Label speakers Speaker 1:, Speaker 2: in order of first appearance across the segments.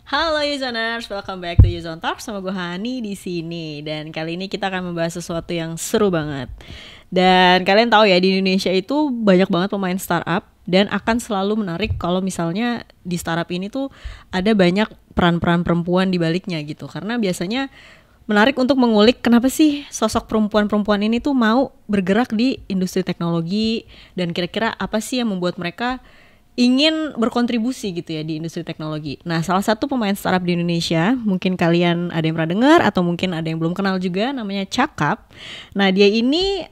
Speaker 1: Halo Uzoners, welcome back to Uzon Talk sama gue Hani di sini. Dan kali ini kita akan membahas sesuatu yang seru banget. Dan kalian tahu ya, di Indonesia itu banyak banget pemain startup dan akan selalu menarik kalau misalnya di startup ini tuh ada banyak peran-peran perempuan di baliknya gitu. Karena biasanya menarik untuk mengulik kenapa sih sosok perempuan-perempuan ini tuh mau bergerak di industri teknologi dan kira-kira apa sih yang membuat mereka ingin berkontribusi gitu ya di industri teknologi. Nah, salah satu pemain startup di Indonesia, mungkin kalian ada yang pernah dengar atau mungkin ada yang belum kenal juga, namanya Cakap. Nah, dia ini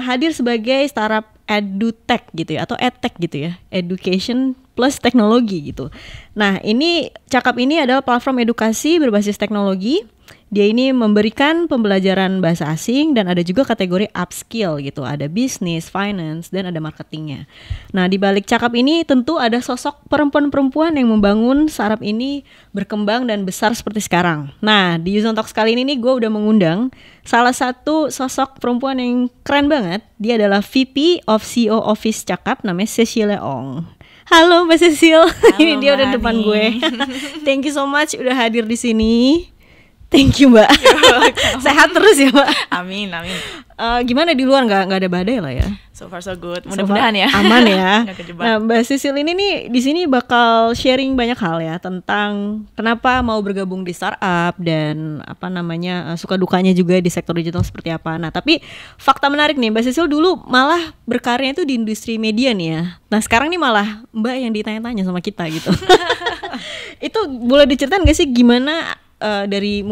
Speaker 1: hadir sebagai startup edutech gitu ya, atau edtech gitu ya, education plus teknologi gitu. Nah, ini Cakap ini adalah platform edukasi berbasis teknologi. Dia ini memberikan pembelajaran bahasa asing dan ada juga kategori upskill gitu. Ada bisnis, finance, dan ada marketingnya. Nah, di balik Cakap ini tentu ada sosok perempuan-perempuan yang membangun startup ini berkembang dan besar seperti sekarang. Nah, di Uzon Talks kali ini nih gue udah mengundang salah satu sosok perempuan yang keren banget. Dia adalah VP of CEO Office Cakap, namanya Cecilia Ong. Halo Mbak Cecil. Ini dia udah depan gue. Thank you so much udah hadir di sini. Thank you Mbak. Sehat terus ya Mbak.
Speaker 2: Amin.
Speaker 1: Gimana di luar nggak ada badai lah ya?
Speaker 2: So far so good. Mudah-mudahan ya.
Speaker 1: Aman ya.
Speaker 2: Nggak kejebak.
Speaker 1: Nah Mbak Sisil ini nih di sini bakal sharing banyak hal ya tentang kenapa mau bergabung di startup dan apa namanya suka dukanya juga di sektor digital seperti apa. Nah tapi fakta menarik nih, Mbak Sisil dulu malah berkarya itu di industri media nih ya. Nah sekarang nih malah Mbak yang ditanya-tanya sama kita gitu. Itu boleh diceritain nggak sih gimana? Dari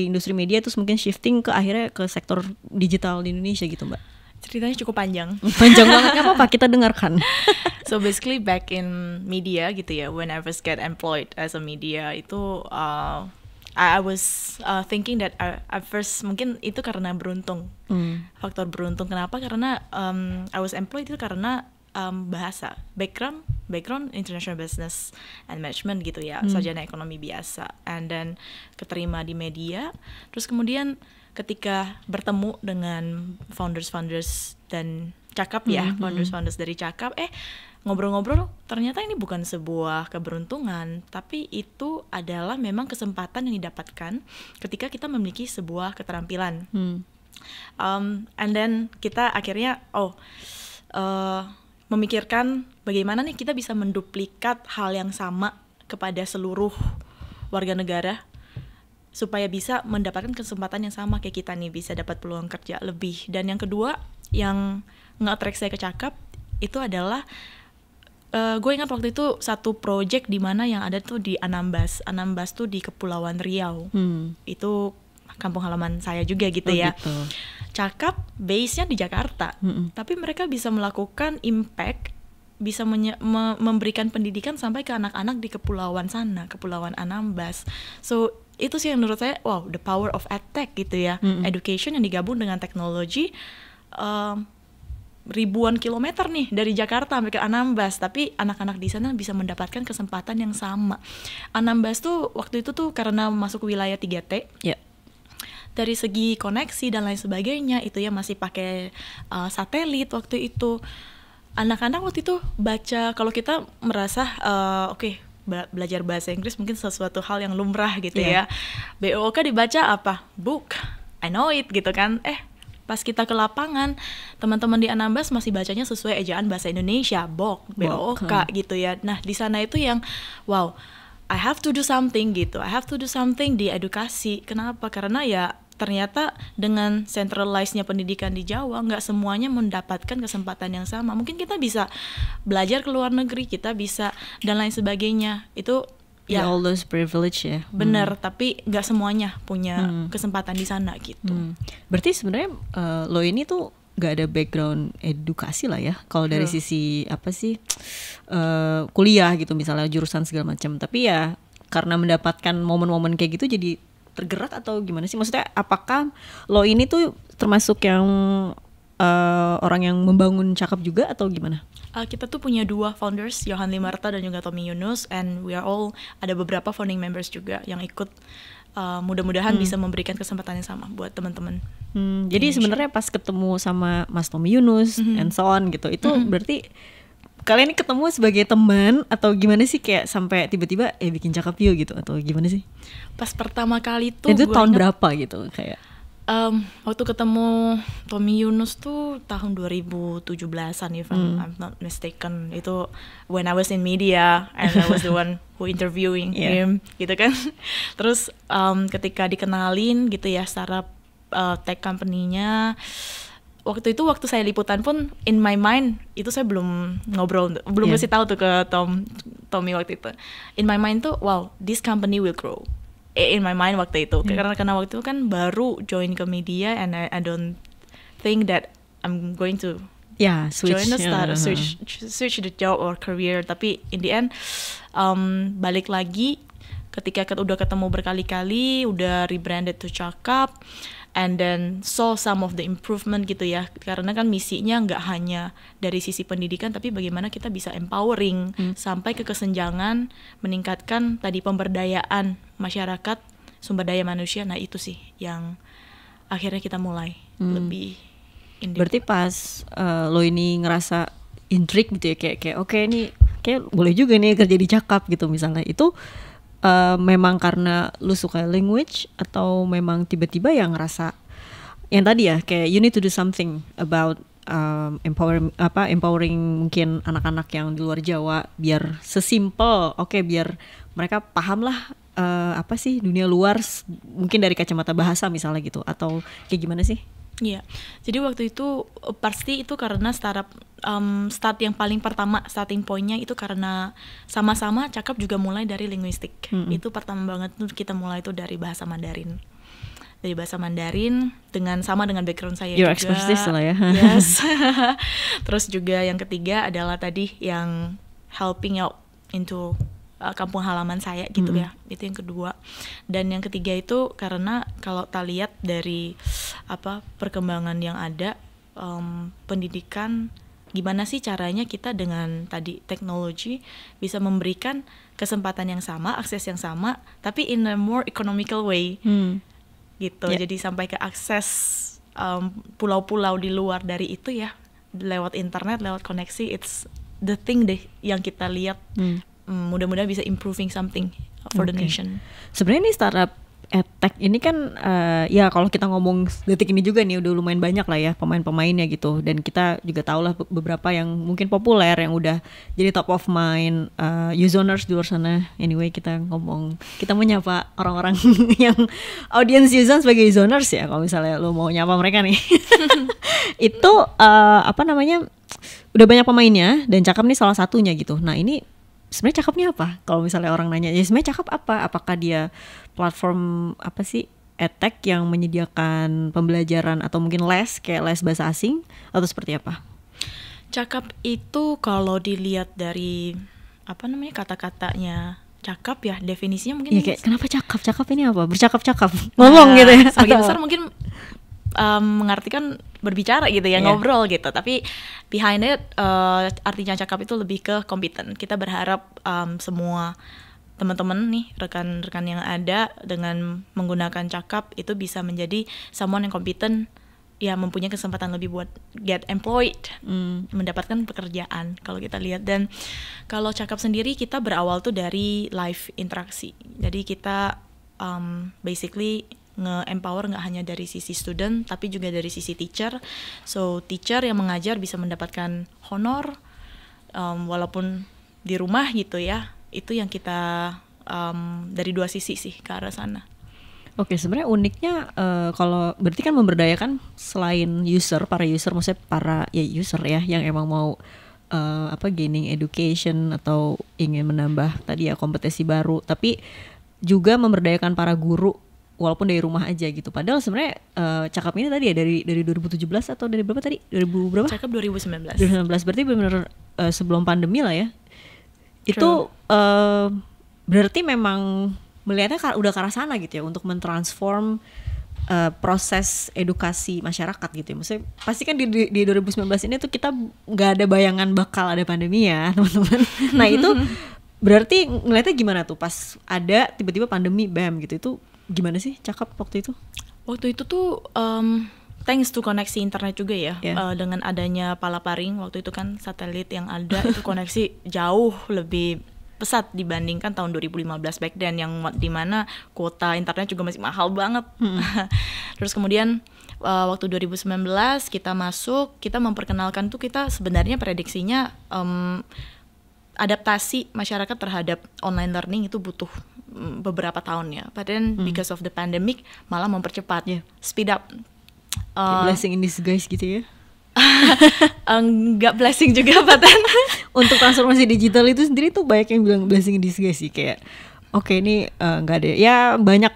Speaker 1: industri media terus mungkin shifting ke akhirnya ke sektor digital di Indonesia gitu Mbak.
Speaker 2: Ceritanya cukup panjang.
Speaker 1: Panjang banget, nggak apa-apa kita dengarkan.
Speaker 2: So basically back in media gitu ya, when I first get employed as a media itu I was thinking that at first mungkin itu karena beruntung. Faktor beruntung kenapa? Karena I was employed itu karena bahasa background international business and management gitu ya, sarjana ekonomi biasa, and then keterima di media. Terus kemudian ketika bertemu dengan founders dan Cakap ya, founders dari Cakap, ngobrol-ngobrol ternyata ini bukan sebuah keberuntungan, tapi itu adalah memang kesempatan yang didapatkan ketika kita memiliki sebuah keterampilan. And then kita akhirnya memikirkan bagaimana nih kita bisa menduplikat hal yang sama kepada seluruh warga negara supaya bisa mendapatkan kesempatan yang sama kayak kita nih, bisa dapat peluang kerja lebih. Dan yang kedua yang nge-attract saya ke Cakap itu adalah gue ingat waktu itu satu project di mana yang ada tuh di Anambas tuh di Kepulauan Riau. Itu kampung halaman saya juga gitu ya. Gitu. Cakap base-nya di Jakarta, tapi mereka bisa melakukan impact, bisa memberikan pendidikan sampai ke anak-anak di kepulauan sana, Kepulauan Anambas. So itu sih yang menurut saya, wow, the power of edtech gitu ya, education yang digabung dengan teknologi, ribuan kilometer nih dari Jakarta sampai ke Anambas, tapi anak-anak di sana bisa mendapatkan kesempatan yang sama. Anambas tuh waktu itu tuh karena masuk wilayah 3T. Yeah. Dari segi koneksi dan lain sebagainya itu ya masih pakai satelit waktu itu. Anak-anak waktu itu baca, kalau kita merasa belajar bahasa Inggris mungkin sesuatu hal yang lumrah gitu ya. BOOK dibaca apa? Book. I know it gitu kan. Pas kita ke lapangan, teman-teman di Anambas masih bacanya sesuai ejaan bahasa Indonesia, BOOK gitu ya. Nah, di sana itu yang wow, I have to do something gitu. I have to do something di edukasi. Kenapa? Karena ya ternyata dengan centralized-nya pendidikan di Jawa, nggak semuanya mendapatkan kesempatan yang sama. Mungkin kita bisa belajar ke luar negeri, kita bisa dan lain sebagainya. Itu ya
Speaker 1: all those privilege ya.
Speaker 2: Bener, tapi nggak semuanya punya kesempatan di sana gitu.
Speaker 1: Berarti sebenarnya lo ini tuh nggak ada background edukasi lah ya. Kalau dari sisi apa sih kuliah gitu misalnya jurusan segala macam. Tapi ya karena mendapatkan momen-momen kayak gitu jadi tergerak atau gimana sih? Maksudnya apakah lo ini tuh termasuk yang orang yang membangun Cakap juga atau gimana?
Speaker 2: Kita tuh punya 2 founders, Johan Limarta dan juga Tommy Yunus, and we are all ada beberapa founding members juga yang ikut. Mudah-mudahan bisa memberikan kesempatan yang sama buat teman-teman.
Speaker 1: Jadi sebenarnya pas ketemu sama Mas Tommy Yunus and so on gitu, itu berarti kalian ini ketemu sebagai teman atau gimana sih, kayak sampai tiba-tiba bikin cakap yuk gitu, atau gimana sih?
Speaker 2: Pas pertama kali tuh
Speaker 1: itu tahun berapa gitu kayak?
Speaker 2: Waktu ketemu Tommy Yunus tuh tahun 2017an if I'm not mistaken. Itu when I was in media and I was the one who interviewing him gitu kan. Terus ketika dikenalin gitu ya secara tech company-nya, waktu saya liputan pun in my mind itu saya belum ngobrol, belum kasih tahu tuh ke Tommy waktu itu. In my mind tuh wow, this company will grow. In my mind waktu itu, karena waktu itu kan baru join ke media and I don't think that I'm going to switch the job or career. Tapi in the end balik lagi ketika udah ketemu berkali-kali, udah rebranded to Cakap, and then saw some of the improvement gitu ya, karena kan misinya nggak hanya dari sisi pendidikan tapi bagaimana kita bisa empowering sampai ke kesenjangan, meningkatkan tadi pemberdayaan masyarakat, sumber daya manusia. Nah itu sih yang akhirnya kita mulai lebih
Speaker 1: Berarti pas lo ini ngerasa intrigue gitu ya, kayak oke, ini kayak boleh juga nih kerja di Cakap gitu misalnya, itu memang karena lu suka language atau memang tiba-tiba yang ngerasa yang tadi ya, kayak you need to do something about empowering mungkin anak-anak yang di luar Jawa, biar sesimpel biar mereka paham lah apa sih dunia luar, mungkin dari kacamata bahasa misalnya gitu, atau kayak gimana sih?
Speaker 2: Iya, jadi waktu itu pasti itu karena start yang paling pertama, starting pointnya itu karena sama-sama Cakap juga mulai dari linguistik. Itu pertama banget tuh kita mulai itu dari bahasa Mandarin. Dari bahasa Mandarin sama dengan background saya
Speaker 1: Your
Speaker 2: juga.
Speaker 1: expertise lah ya.
Speaker 2: Yes. Terus juga yang ketiga adalah tadi yang helping out into kampung halaman saya gitu ya, itu yang kedua. Dan yang ketiga itu karena kalau kita lihat dari perkembangan yang ada, pendidikan, gimana sih caranya kita dengan tadi teknologi bisa memberikan kesempatan yang sama, akses yang sama, tapi in a more economical way gitu. Jadi sampai ke akses pulau-pulau di luar dari itu ya, lewat internet, lewat koneksi, it's the thing deh yang kita lihat. Mudah-mudahan bisa improving something for the nation.
Speaker 1: Sebenarnya nih startup edtech ini kan ya kalau kita ngomong detik ini juga nih udah lumayan banyak lah ya pemain-pemainnya gitu, dan kita juga tahu lah beberapa yang mungkin populer yang udah jadi top of mind users di luar sana. Anyway, kita menyapa orang-orang yang audience users sebagai users ya, kalau misalnya lo mau nyapa mereka nih. Itu udah banyak pemainnya dan Cakap nih salah satunya gitu. Nah ini sebenarnya Cakapnya apa? Kalau misalnya orang nanya, ya sebenarnya Cakap apa? Apakah dia platform edtech yang menyediakan pembelajaran atau mungkin kayak les bahasa asing, atau seperti apa?
Speaker 2: Cakap itu kalau dilihat dari kata-katanya Cakap ya, definisinya mungkin
Speaker 1: kayak kenapa Cakap? Cakap ini apa? Bercakap-cakap ngomong gitu ya.
Speaker 2: Sebagian besar mungkin mengartikan berbicara gitu ya, ngobrol gitu. Tapi behind it artinya Cakap itu lebih ke kompeten. Kita berharap semua teman-teman nih, rekan-rekan yang ada dengan menggunakan Cakap itu bisa menjadi someone yang kompeten, ya mempunyai kesempatan lebih buat get employed, mendapatkan pekerjaan kalau kita lihat. Dan kalau Cakap sendiri kita berawal tuh dari live interaksi. Jadi kita basically nge-empower nggak hanya dari sisi student tapi juga dari sisi teacher. So teacher yang mengajar bisa mendapatkan honor walaupun di rumah gitu ya. Itu yang kita dari dua sisi sih ke arah sana.
Speaker 1: Oke, sebenarnya uniknya kalau berarti kan memberdayakan selain para user maksudnya para user ya yang emang mau gaining education atau ingin menambah tadi ya kompetensi baru, tapi juga memberdayakan para guru walaupun dari rumah aja gitu. Padahal sebenarnya Cakap ini tadi ya dari 2017 atau dari berapa tadi? 2000 berapa?
Speaker 2: Cakap 2019.
Speaker 1: 2019 berarti benar-benar sebelum pandemi lah ya. Itu berarti memang melihatnya udah ke arah sana gitu ya, untuk mentransform proses edukasi masyarakat gitu ya. Maksudnya pasti kan di 2019 ini tuh kita nggak ada bayangan bakal ada pandemi ya teman-teman. Nah itu berarti ngeliatnya gimana tuh pas ada tiba-tiba pandemi bam gitu, itu gimana sih Cakap waktu itu?
Speaker 2: Waktu itu tuh thanks to koneksi internet juga ya, dengan adanya Palaparing waktu itu kan satelit yang ada itu koneksi jauh lebih pesat dibandingkan tahun 2015 back then yang dimana kuota internet juga masih mahal banget. Terus kemudian waktu 2019 kita masuk, kita memperkenalkan tuh, kita sebenarnya prediksinya adaptasi masyarakat terhadap online learning itu butuh beberapa tahun ya. But then because of the pandemic malah mempercepat, speed up.
Speaker 1: Blessing in disguise gitu ya.
Speaker 2: Enggak blessing juga, Patan.
Speaker 1: Untuk transformasi digital itu sendiri tuh banyak yang bilang blessing in disguise sih, kayak oke, ini nggak ada ya, banyak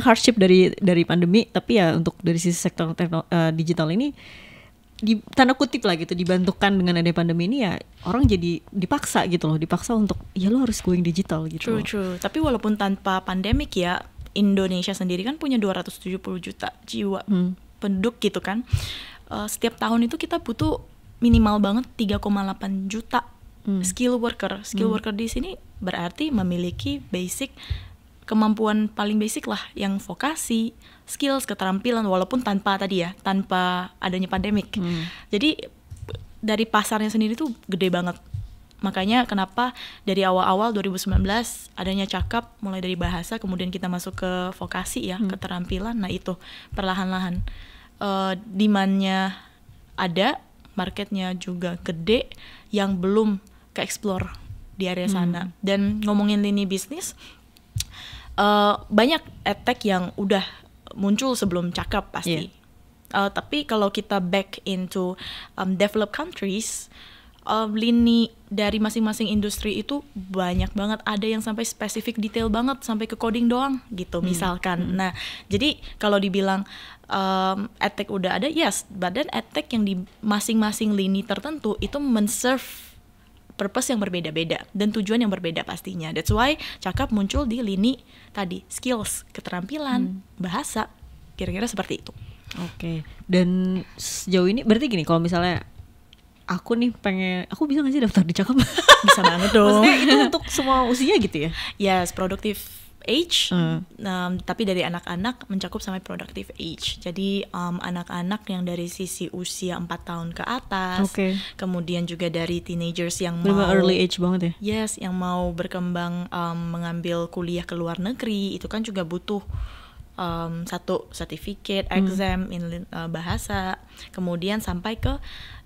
Speaker 1: hardship dari pandemi, tapi ya untuk dari sisi sektor digital ini di tanda kutip lah gitu, dibantukan dengan adanya pandemi ini ya, orang jadi dipaksa untuk ya lo harus going digital gitu.
Speaker 2: True. Tapi walaupun tanpa pandemik ya, Indonesia sendiri kan punya 270 juta jiwa penduduk gitu kan. Setiap tahun itu kita butuh minimal banget 3,8 juta skill worker. Skill worker di sini berarti memiliki basic, kemampuan paling basic lah, yang vokasi, skills, keterampilan, walaupun tanpa adanya pandemik. Jadi dari pasarnya sendiri tuh gede banget. Makanya kenapa dari awal-awal 2019 adanya Cakap, mulai dari bahasa, kemudian kita masuk ke vokasi ya, keterampilan. Nah itu perlahan-lahan demand-nya ada, marketnya juga gede, yang belum ke-explore di area sana. Dan ngomongin lini bisnis, banyak edtech yang udah muncul sebelum Cakap pasti. Tapi kalau kita back into developed countries, lini dari masing-masing industri itu banyak banget, ada yang sampai spesifik detail banget sampai ke coding doang gitu misalkan. Nah jadi kalau dibilang edtech udah ada, yes, badan edtech yang di masing-masing lini tertentu itu men-serve purpose yang berbeda-beda dan tujuan yang berbeda pastinya. That's why Cakap muncul di lini tadi, skills, keterampilan, bahasa, kira-kira seperti itu.
Speaker 1: Oke. Dan sejauh ini berarti gini, kalau misalnya aku nih aku bisa nggak sih daftar di Cakap?
Speaker 2: Bisa banget dong.
Speaker 1: Maksudnya itu untuk semua usia gitu ya?
Speaker 2: Yes, productive age, tapi dari anak-anak mencakup sampai productive age. Jadi anak-anak yang dari sisi usia 4 tahun ke atas, kemudian juga dari teenagers yang mau
Speaker 1: early age banget ya?
Speaker 2: Yes, yang mau berkembang mengambil kuliah ke luar negeri, itu kan juga butuh satu certificate, exam in bahasa, kemudian sampai ke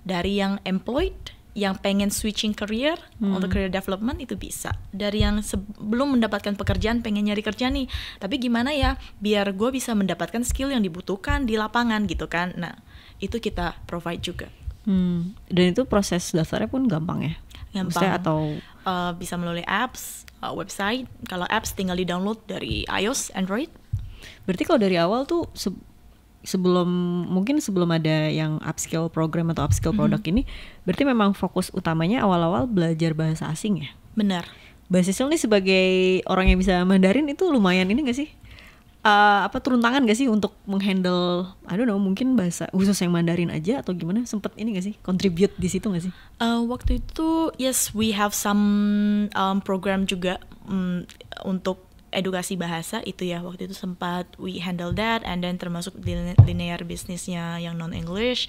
Speaker 2: dari yang employed, yang pengen switching career untuk career development itu bisa. Dari yang sebelum mendapatkan pekerjaan pengen nyari kerja nih, tapi gimana ya biar gue bisa mendapatkan skill yang dibutuhkan di lapangan gitu kan. Nah itu kita provide juga.
Speaker 1: Dan itu proses daftarnya pun gampang ya?
Speaker 2: Gampang.
Speaker 1: Maksudnya atau
Speaker 2: bisa melalui apps, website. Kalau apps tinggal di download dari iOS, Android.
Speaker 1: Berarti kalau dari awal tuh sebelum ada yang upskill program atau upskill produk ini, berarti memang fokus utamanya awal-awal belajar bahasa asing ya?
Speaker 2: Benar.
Speaker 1: Bahasa Sisil nih sebagai orang yang bisa Mandarin itu lumayan ini gak sih? Turun tangan gak sih untuk menghandle, I don't know, mungkin bahasa khusus yang Mandarin aja atau gimana? Sempet ini gak sih? Contribute di situ gak sih?
Speaker 2: Waktu itu, yes, we have some program juga untuk edukasi bahasa itu ya. Waktu itu sempat we handle that, and then termasuk linear bisnisnya yang non-English,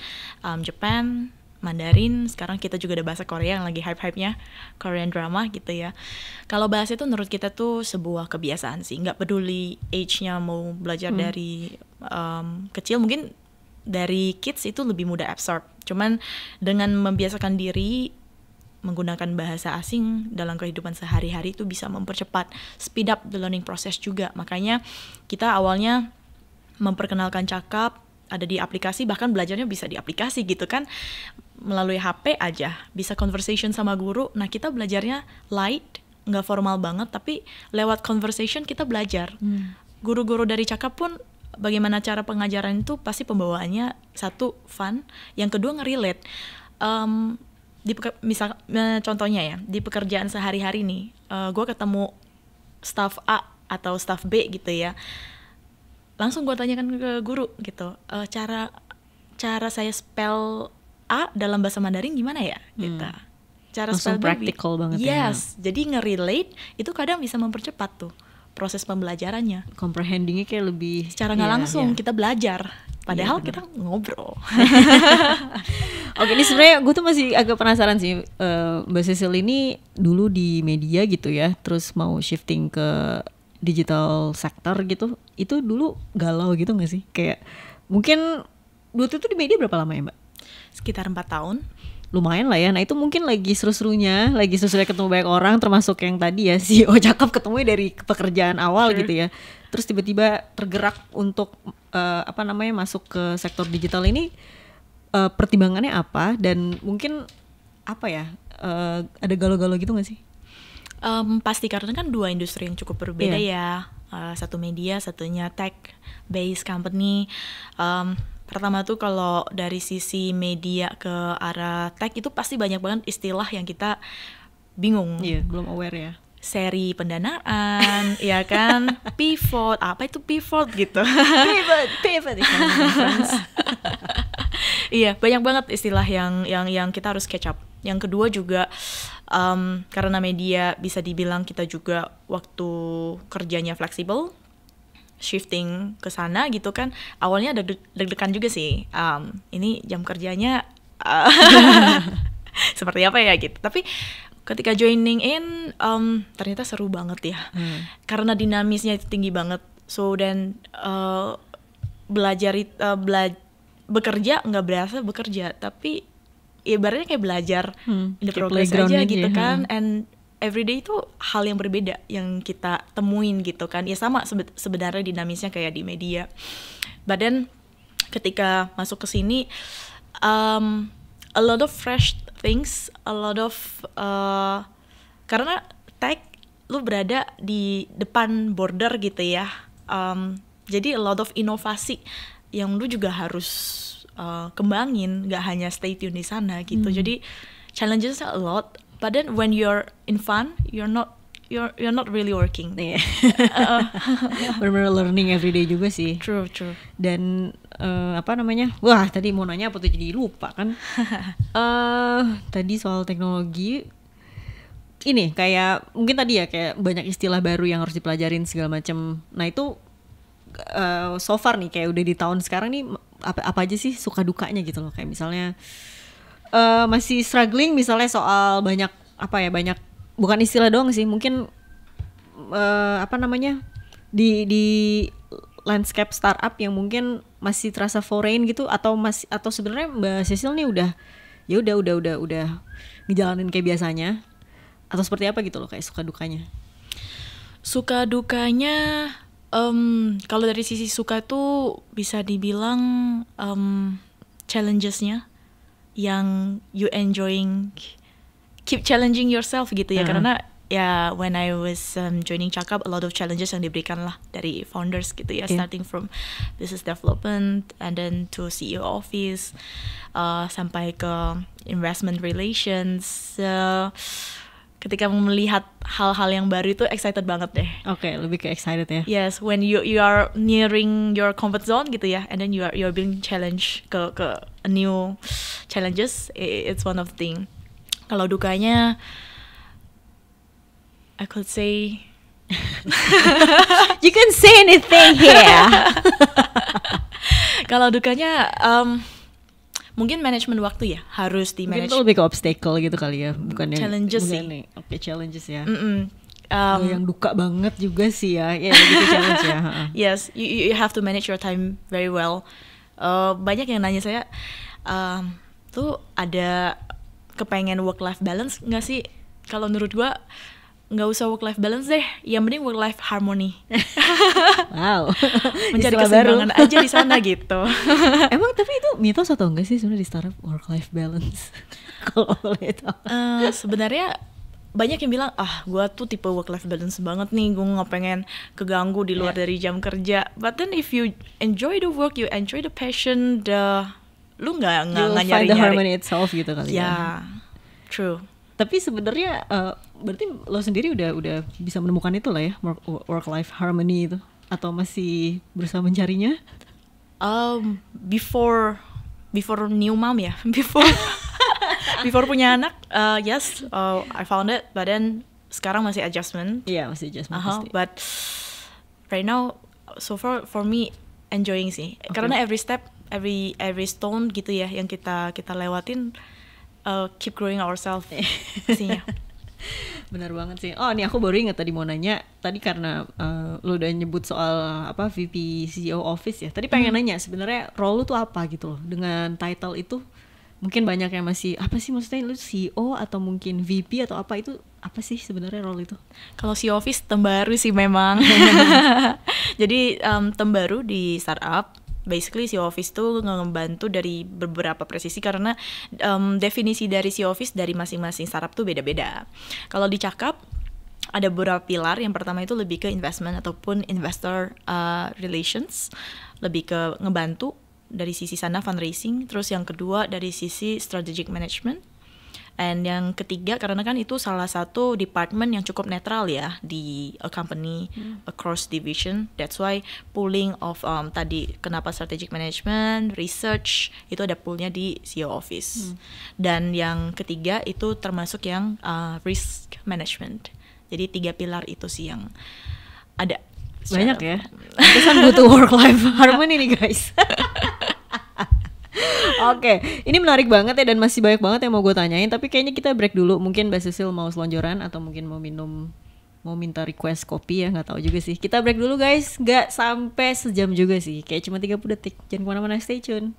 Speaker 2: Japan, Mandarin, sekarang kita juga ada bahasa Korea yang lagi hype-hypenya, Korean drama gitu ya. Kalau bahasa itu menurut kita tuh sebuah kebiasaan sih, nggak peduli age-nya, mau belajar dari kecil, mungkin dari kids itu lebih mudah absorb. Cuman dengan membiasakan diri menggunakan bahasa asing dalam kehidupan sehari-hari itu bisa mempercepat, speed up the learning process juga. Makanya kita awalnya memperkenalkan Cakap, ada di aplikasi, bahkan belajarnya bisa di aplikasi gitu kan, melalui HP aja, bisa conversation sama guru. Nah kita belajarnya light, nggak formal banget, tapi lewat conversation kita belajar. Guru-guru dari Cakap pun bagaimana cara pengajaran itu pasti pembawaannya satu fun, yang kedua nge-relate. Misal contohnya ya, di pekerjaan sehari-hari nih, gue ketemu staff A atau staff B gitu ya, langsung gue tanyakan ke guru gitu, cara saya spell A dalam bahasa Mandarin gimana ya gitu. Cara
Speaker 1: langsung
Speaker 2: spell
Speaker 1: practical banget
Speaker 2: ya.
Speaker 1: Yes,
Speaker 2: jadi nge-relate itu kadang bisa mempercepat tuh proses pembelajarannya.
Speaker 1: Comprehendingnya kayak lebih
Speaker 2: secara nggak langsung kita belajar Padahal kita ngobrol.
Speaker 1: Oke, ini sebenarnya gue tuh masih agak penasaran sih, Mbak Cecil ini dulu di media gitu ya, terus mau shifting ke digital sector gitu, itu dulu galau gitu nggak sih? Kayak mungkin dulu itu di media berapa lama ya Mbak?
Speaker 2: Sekitar 4 tahun.
Speaker 1: Lumayan lah ya. Nah itu mungkin lagi seru-serunya ketemu banyak orang, termasuk yang tadi ya CEO cakep ketemu dari pekerjaan awal gitu ya. Terus tiba-tiba tergerak untuk masuk ke sektor digital ini, pertimbangannya apa? Dan mungkin apa ya, ada galau-galau gitu nggak sih?
Speaker 2: Pasti karena kan dua industri yang cukup berbeda ya. Satu media, satunya tech based company. Pertama tuh kalau dari sisi media ke arah tech itu pasti banyak banget istilah yang kita bingung.
Speaker 1: Iya, belum aware ya.
Speaker 2: Seri pendanaan, ya kan? Pivot, apa itu pivot gitu?
Speaker 1: Pivot.
Speaker 2: Iya, banyak banget istilah yang kita harus catch up. Yang kedua juga karena media bisa dibilang kita juga waktu kerjanya fleksibel, shifting ke sana gitu kan. Awalnya ada deg-degan juga sih. Ini jam kerjanya seperti apa ya gitu. Tapi ketika joining in ternyata seru banget ya. Karena dinamisnya itu tinggi banget. So dan bekerja nggak berasa bekerja, tapi ibaratnya kayak belajar in the progress aja gitu kan. And everyday itu hal yang berbeda yang kita temuin gitu kan. Ya sama sebenarnya dinamisnya kayak di media. But then ketika masuk ke sini a lot of fresh things, a lot of karena tech lu berada di depan border gitu ya. Jadi a lot of inovasi yang lu juga harus kembangin, gak hanya stay tune di sana gitu. Jadi challenges a lot. But then when you're in fun, you're not really working.
Speaker 1: Bener-bener learning everyday juga sih.
Speaker 2: True.
Speaker 1: Dan wah tadi mau nanya apa tuh jadi lupa kan. Tadi soal teknologi ini kayak mungkin tadi ya kayak banyak istilah baru yang harus dipelajarin segala macam. Nah itu so far nih kayak udah di tahun sekarang nih apa aja sih suka dukanya gitu loh, kayak misalnya masih struggling misalnya soal banyak bukan istilah doang sih, mungkin di landscape startup yang mungkin masih terasa foreign gitu, atau sebenarnya Mbak Cecil nih udah ngejalanin kayak biasanya, atau seperti apa gitu loh kayak suka dukanya.
Speaker 2: Suka dukanya kalau dari sisi suka tuh bisa dibilang challenges-nya yang you enjoying, keep challenging yourself gitu ya. Karena ya when I was joining Cakap, a lot of challenges yang diberikan lah dari founders gitu ya, starting from business development and then to CEO office sampai ke investment relations. Ketika melihat hal-hal yang baru itu excited banget deh.
Speaker 1: Oke, lebih ke excited ya.
Speaker 2: Yes, when you are nearing your comfort zone gitu ya, and then you're being challenged ke a new challenges, it's one of the thing. Kalau dukanya, I could say
Speaker 1: you can say anything here.
Speaker 2: Kalau dukanya mungkin manajemen waktu ya, harus di manage.
Speaker 1: Mungkin itu lebih ke obstacle gitu kali ya, bukan yang
Speaker 2: challenges sih.
Speaker 1: Oke, challenges ya. Yang duka banget juga sih ya, gitu challenge ya.
Speaker 2: Yes, you have to manage your time very well. Banyak yang nanya saya, tuh ada kepengen work-life balance nggak sih? Kalau menurut gua nggak usah work-life balance deh, yang penting work-life harmony.
Speaker 1: Wow,
Speaker 2: mencari keseimbangan aja di sana gitu.
Speaker 1: Emang tapi itu mitos atau enggak sih sebenarnya di startup work-life balance? Kalau boleh tahu.
Speaker 2: Sebenarnya banyak yang bilang, gue tuh tipe work-life balance banget nih, gue nggak pengen keganggu di luar dari jam kerja. But then if you enjoy the work, you enjoy the passion, lu nggak nyari-nyari.
Speaker 1: Find the harmony itself gitu kali ya.
Speaker 2: Yeah, true.
Speaker 1: Tapi sebenarnya berarti lo sendiri udah bisa menemukan itu lah ya, work-life harmony itu, atau masih berusaha mencarinya?
Speaker 2: Before new mom ya, before punya anak, yes, I found it, but then sekarang masih adjustment.
Speaker 1: Iya, masih adjustment.
Speaker 2: But right now, so far for me enjoying sih, karena every step every stone gitu ya yang kita lewatin, keep growing ourselves pastinya.
Speaker 1: Benar banget sih. Oh, nih aku baru ingat tadi mau nanya. Tadi karena lu udah nyebut soal apa VP CEO office ya. Tadi pengen nanya sebenarnya role lu tuh apa gitu loh. Dengan title itu mungkin banyak yang masih apa sih maksudnya lu CEO atau mungkin VP atau apa, itu apa sih sebenarnya role itu?
Speaker 2: Kalau CEO office terbaru sih memang. Jadi terbaru di startup. Basically CEO office tuh ngebantu dari beberapa presisi karena definisi dari CEO office dari masing-masing startup tuh beda-beda. Kalau di Cakap ada beberapa pilar. Yang pertama itu lebih ke investment ataupun investor relations, lebih ke ngebantu dari sisi sana fundraising. Terus yang kedua dari sisi strategic management. And yang ketiga, karena kan itu salah satu department yang cukup netral ya di a company across division. That's why pooling of tadi kenapa strategic management, research itu ada poolnya di CEO office. Dan yang ketiga itu termasuk yang risk management. Jadi 3 pilar itu sih yang ada.
Speaker 1: Banyak ya. Pantesan butuh work life harmony nih guys. Oke, ini menarik banget ya dan masih banyak banget yang mau gue tanyain. Tapi kayaknya kita break dulu. Mungkin Mbak Sisil mau selonjoran atau mungkin mau minta request kopi ya, nggak tahu juga sih. Kita break dulu guys, nggak sampai sejam juga sih, kayak cuma 30 detik. Jangan kemana-mana, stay tune.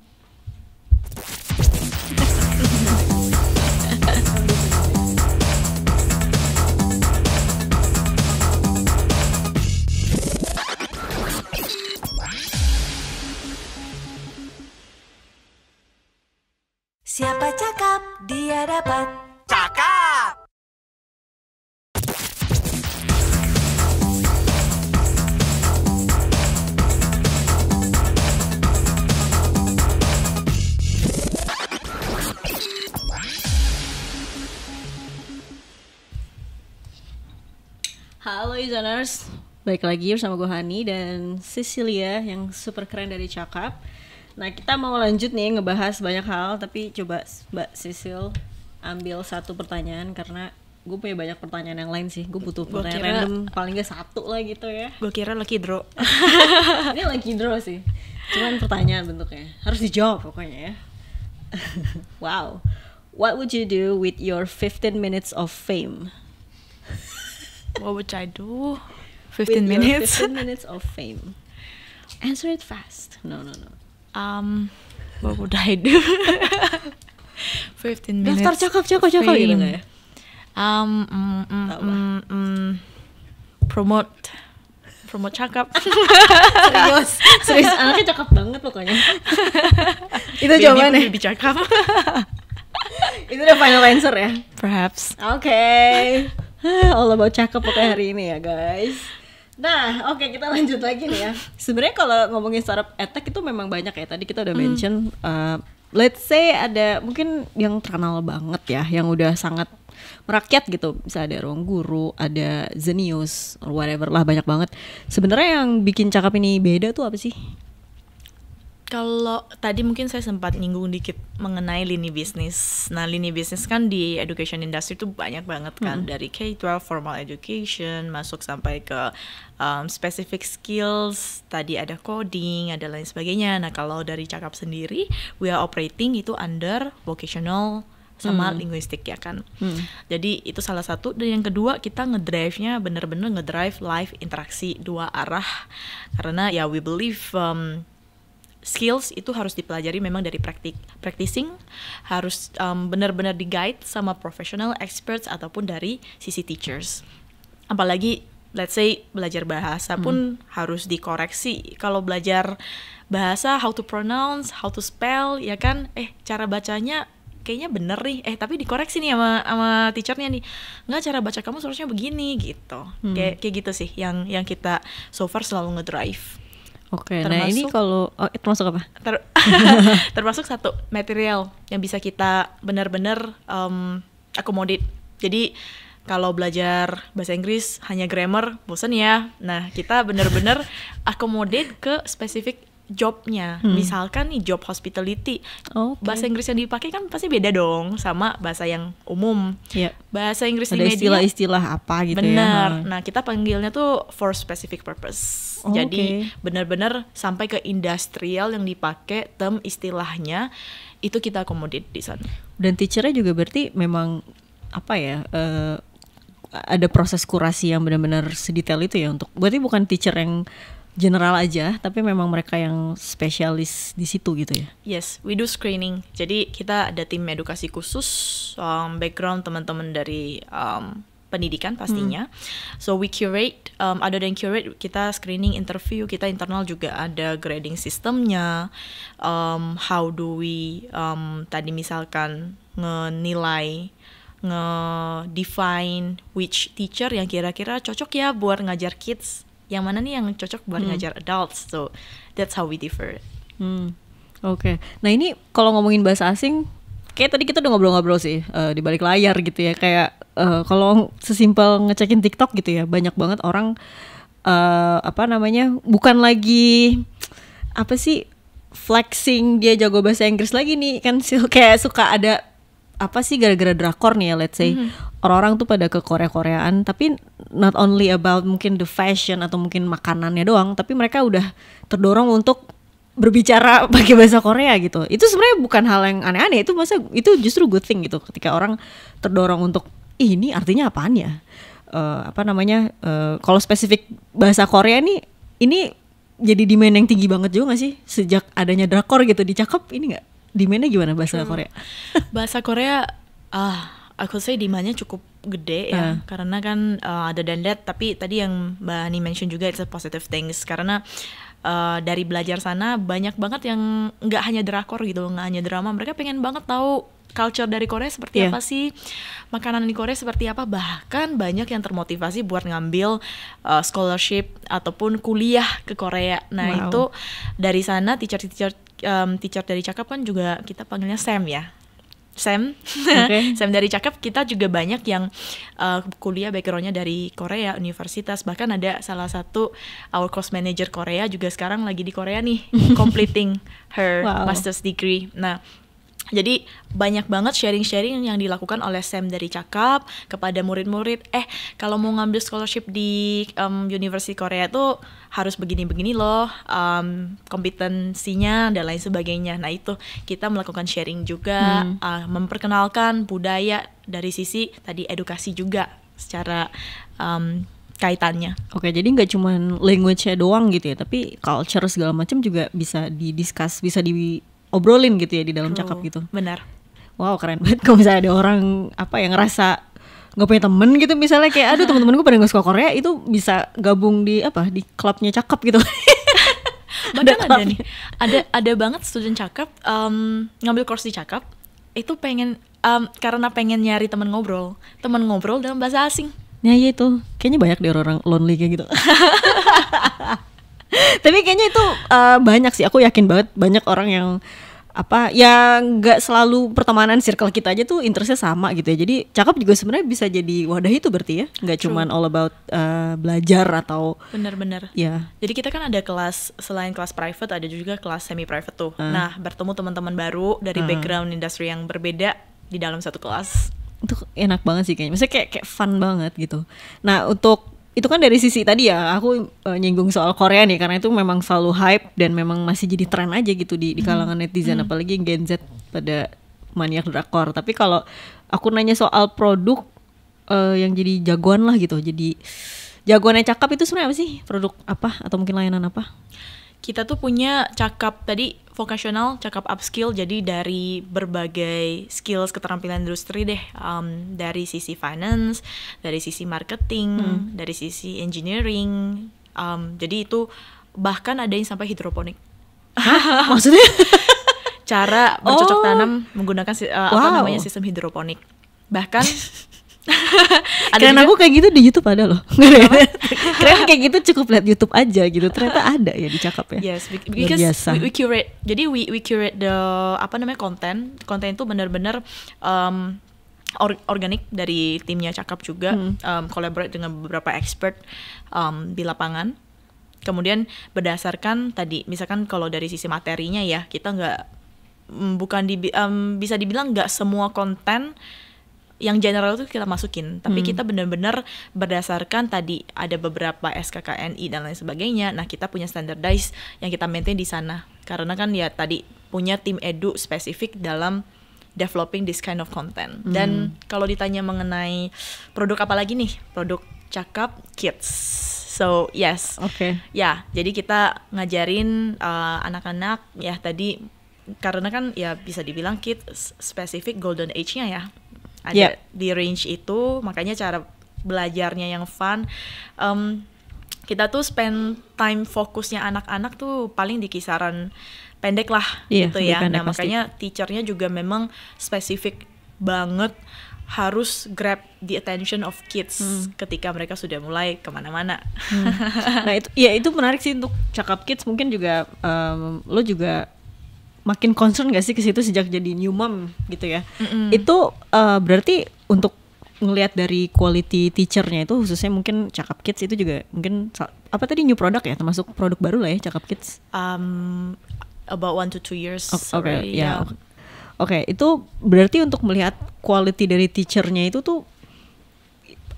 Speaker 3: Siapa cakap, dia dapat.
Speaker 4: Cakap!
Speaker 1: Halo Izoners, balik lagi bersama gue Hani dan Cecilia yang super keren dari Cakap. Nah, kita mau lanjut nih ngebahas banyak hal, tapi coba Mbak Sisil ambil satu pertanyaan karena gue punya banyak pertanyaan yang lain sih. Gue butuh pertanyaan random, paling gak satu lah gitu ya.
Speaker 2: Gue kira lucky draw.
Speaker 1: Ini lucky draw sih, cuman pertanyaan bentuknya harus dijawab pokoknya ya. Wow, what would you do with your 15 minutes of fame?
Speaker 2: What would I do?
Speaker 1: With
Speaker 2: 15 minutes?
Speaker 1: 15 minutes of fame. Answer it fast. No.
Speaker 2: What would I do? 15 minutes.
Speaker 1: Daftar cakap gitu nggak ya?
Speaker 2: Promote Cakap.
Speaker 1: Serius, anaknya cakep banget pokoknya. Itu
Speaker 2: Baby
Speaker 1: jawabannya.
Speaker 2: Baby Cakap.
Speaker 1: Itu udah final answer ya.
Speaker 2: Perhaps.
Speaker 1: Oke. All about cakep pokoknya hari ini ya guys. Nah, oke, kita lanjut lagi nih ya. Sebenarnya kalau ngomongin startup edtech itu memang banyak ya. Tadi kita udah mention, let's say ada mungkin yang terkenal banget ya, yang udah sangat merakyat gitu. Bisa ada Ruang Guru, ada Zenius, or whatever lah, banyak banget. Sebenarnya yang bikin Cakap ini beda tuh apa sih?
Speaker 2: Kalau tadi mungkin saya sempat nyinggung dikit mengenai lini bisnis. Nah, lini bisnis kan di education industry itu banyak banget kan, dari K-12 formal education masuk sampai ke specific skills. Tadi ada coding, ada lain sebagainya. Nah, kalau dari Cakap sendiri, we are operating itu under vocational sama linguistik ya kan. Jadi itu salah satu. Dan yang kedua, kita ngedrive-nya bener-bener ngedrive live interaksi 2 arah. Karena ya we believe skills itu harus dipelajari memang dari practicing, harus benar-benar di-guide sama professional experts ataupun dari sisi teachers. Apalagi let's say belajar bahasa pun harus dikoreksi. Kalau belajar bahasa, how to pronounce, how to spell, ya kan, cara bacanya kayaknya bener nih, tapi dikoreksi nih sama teachernya nih, nggak, cara baca kamu seharusnya begini gitu. Kayak gitu sih yang kita so far selalu ngedrive.
Speaker 1: Oke, nah ini kalau termasuk apa?
Speaker 2: Termasuk satu material yang bisa kita benar-benar accommodate. Jadi kalau belajar bahasa Inggris hanya grammar bosan ya. Nah, kita benar-benar accommodate ke specific jobnya. Misalkan nih job hospitality, bahasa Inggris yang dipakai kan pasti beda dong sama bahasa yang umum. Bahasa Inggris
Speaker 1: ada
Speaker 2: di media
Speaker 1: istilah-istilah apa gitu
Speaker 2: benar. Nah, kita panggilnya tuh for specific purpose. Jadi benar-benar sampai ke industrial yang dipakai term istilahnya itu kita akomodir di sana.
Speaker 1: Dan teachernya juga berarti memang apa ya? Ada proses kurasi yang benar-benar sedetail itu ya untuk. Berarti bukan teacher yang general aja, tapi memang mereka yang spesialis di situ gitu ya?
Speaker 2: Yes, we do screening. Jadi kita ada tim edukasi khusus, background teman-teman dari pendidikan pastinya. So we curate, other than curate, kita screening, interview, kita internal juga ada grading sistemnya. How do we tadi misalkan nge-define which teacher yang kira-kira cocok ya buat ngajar kids, yang mana nih yang cocok buat ngajar adults. So that's how we differ.
Speaker 1: Oke. Nah ini kalau ngomongin bahasa asing, kayak tadi kita udah ngobrol-ngobrol sih di balik layar gitu ya. Kayak kalau sesimpel ngecekin TikTok gitu ya, banyak banget orang bukan lagi flexing dia jago bahasa Inggris lagi nih kan, kayak suka ada gara-gara drakor nih ya, let's say orang-orang tuh pada ke Korea-Koreaan, tapi not only about mungkin the fashion atau mungkin makanannya doang, tapi mereka udah terdorong untuk berbicara pakai bahasa Korea gitu. Itu sebenarnya bukan hal yang aneh-aneh, itu justru good thing gitu, ketika orang terdorong untuk ini artinya apaan ya, kalau spesifik bahasa Korea nih, ini jadi demand yang tinggi banget juga gak sih sejak adanya drakor gitu di Cakep ini nggak? Demandnya gimana bahasa Korea?
Speaker 2: Bahasa Korea, aku say demandnya cukup gede ya, karena kan ada dan that. Tapi tadi yang Mbak Hani mention juga it's a positive things, karena dari belajar sana banyak banget yang nggak hanya drakor gitu, nggak hanya drama, mereka pengen banget tahu culture dari Korea seperti apa sih, makanan di Korea seperti apa, bahkan banyak yang termotivasi buat ngambil scholarship ataupun kuliah ke Korea. Nah itu dari sana teacher dari Cakep kan juga kita panggilnya Sam ya, Sam dari Cakep. Kita juga banyak yang kuliah backgroundnya dari Korea, universitas, bahkan ada salah satu our course manager Korea juga sekarang lagi di Korea nih completing her master's degree. Nah jadi banyak banget sharing-sharing yang dilakukan oleh Sam dari Cakep kepada murid-murid. Kalau mau ngambil scholarship di University Korea tuh harus begini-begini loh, kompetensinya dan lain sebagainya. Nah itu kita melakukan sharing juga, memperkenalkan budaya dari sisi tadi edukasi juga secara kaitannya.
Speaker 1: Oke, jadi nggak cuma language-nya doang gitu ya, tapi culture segala macam juga bisa didiscuss, bisa diobrolin gitu ya di dalam Cakep gitu.
Speaker 2: Benar.
Speaker 1: Wow, keren banget kalau misalnya ada orang yang ngerasa nggak punya temen gitu, misalnya kayak aduh teman-teman gue pada nggak suka Korea, itu bisa gabung di klubnya Cakep gitu.
Speaker 2: Bahkan ada banget student Cakep ngambil course di Cakep itu pengen karena pengen nyari teman ngobrol dalam bahasa asing.
Speaker 1: Nah iya itu kayaknya banyak deh orang lonely kayak gitu. Tapi kayaknya itu banyak sih, aku yakin banget banyak orang yang nggak selalu pertemanan circle kita aja tuh interestnya sama gitu ya. Jadi Cakep juga sebenarnya bisa jadi wadah itu berarti ya, nggak cuman all about belajar atau
Speaker 2: benar-benar.
Speaker 1: Ya.
Speaker 2: Jadi kita kan ada kelas, selain kelas private ada juga kelas semi private tuh. Nah bertemu teman-teman baru dari background industri yang berbeda di dalam satu kelas.
Speaker 1: Itu enak banget sih kayaknya. Maksudnya kayak fun banget gitu. Nah untuk itu kan dari sisi tadi ya, aku nyinggung soal Korea nih karena itu memang selalu hype dan memang masih jadi tren aja gitu di kalangan netizen, apalagi Gen Z pada maniak drakor. Tapi kalau aku nanya soal produk yang jadi jagoan lah gitu, jadi jagoannya Cakep itu sebenarnya apa sih? Produk apa atau mungkin layanan apa?
Speaker 2: Kita tuh punya Cakep tadi vocational, Cakep upskill, jadi dari berbagai skills keterampilan industri deh, dari sisi finance, dari sisi marketing, dari sisi engineering, jadi itu bahkan ada yang sampai hidroponik.
Speaker 1: Maksudnya?
Speaker 2: Cara bercocok tanam menggunakan sistem hidroponik. Bahkan
Speaker 1: keren aku kayak gitu di YouTube ada loh. Keren kayak gitu cukup lihat YouTube aja gitu. Ternyata ada ya di Cakep ya.
Speaker 2: Yes, because we curate. Jadi we curate the konten. Konten itu benar-benar organik dari timnya Cakep juga, collaborate dengan beberapa expert di lapangan. Kemudian berdasarkan tadi, misalkan kalau dari sisi materinya ya, kita bisa dibilang nggak semua konten yang general itu kita masukin, tapi kita benar-benar berdasarkan tadi ada beberapa SKKNI dan lain sebagainya. Nah, kita punya standardize yang kita maintain di sana. Karena kan ya tadi punya tim edu spesifik dalam developing this kind of content. Dan kalau ditanya mengenai produk apa lagi nih? Produk Cakap Kids. So, yes.
Speaker 1: Oke.
Speaker 2: Ya, jadi kita ngajarin anak-anak ya tadi, karena kan ya bisa dibilang kids spesifik golden age-nya ya. Ada di range itu, makanya cara belajarnya yang fun. Kita tuh spend time fokusnya anak-anak tuh paling di kisaran pendek lah gitu ya. Nah, makanya teachernya juga memang spesifik banget harus grab the attention of kids ketika mereka sudah mulai kemana-mana.
Speaker 1: Nah itu menarik sih untuk Cakap Kids. Mungkin juga lo juga makin concern gak sih ke situ sejak jadi new mom gitu ya? Itu berarti untuk ngelihat dari quality teachernya itu khususnya mungkin Cakap Kids itu juga mungkin apa tadi new product ya, termasuk produk baru lah ya Cakap Kids?
Speaker 2: About 1 to 2 years.
Speaker 1: Oke, ya. Oke, itu berarti untuk melihat quality dari teachernya itu tuh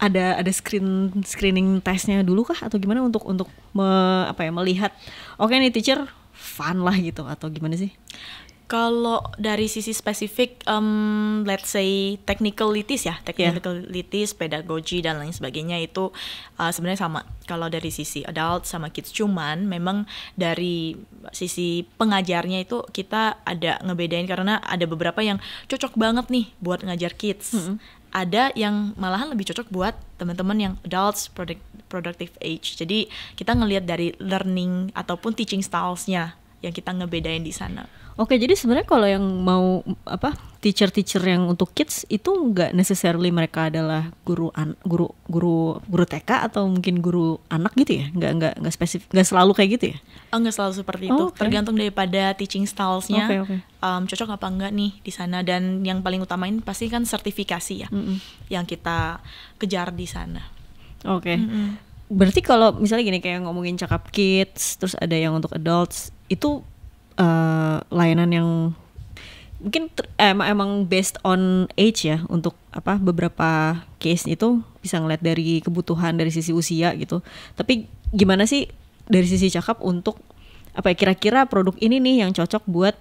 Speaker 1: ada screening testnya dulu kah atau gimana untuk melihat oke nih teacher fun lah gitu atau gimana sih?
Speaker 2: Kalau dari sisi spesifik, let's say technicalities, pedagogi dan lain sebagainya itu sebenarnya sama. Kalau dari sisi adult sama kids, cuman memang dari sisi pengajarnya itu kita ada ngebedain karena ada beberapa yang cocok banget nih buat ngajar kids. Ada yang malahan lebih cocok buat teman-teman yang adults, productive age. Jadi kita ngelihat dari learning ataupun teaching styles-nya yang kita ngebedain di sana.
Speaker 1: Oke, jadi sebenarnya kalau yang mau teacher yang untuk kids itu nggak necessarily mereka adalah guru TK atau mungkin guru anak gitu ya? Nggak spesifik, nggak selalu kayak gitu ya?
Speaker 2: Nggak selalu seperti itu. Tergantung daripada teaching styles-nya. Cocok apa enggak nih di sana, dan yang paling utamain pasti kan sertifikasi ya yang kita kejar di sana. Berarti kalau misalnya gini kayak ngomongin Cakap Kids, terus ada yang untuk adults, itu layanan yang mungkin emang based on age ya, untuk beberapa case itu bisa ngeliat dari kebutuhan dari sisi usia gitu. Tapi gimana sih dari sisi Cakap untuk kira-kira produk ini nih yang cocok buat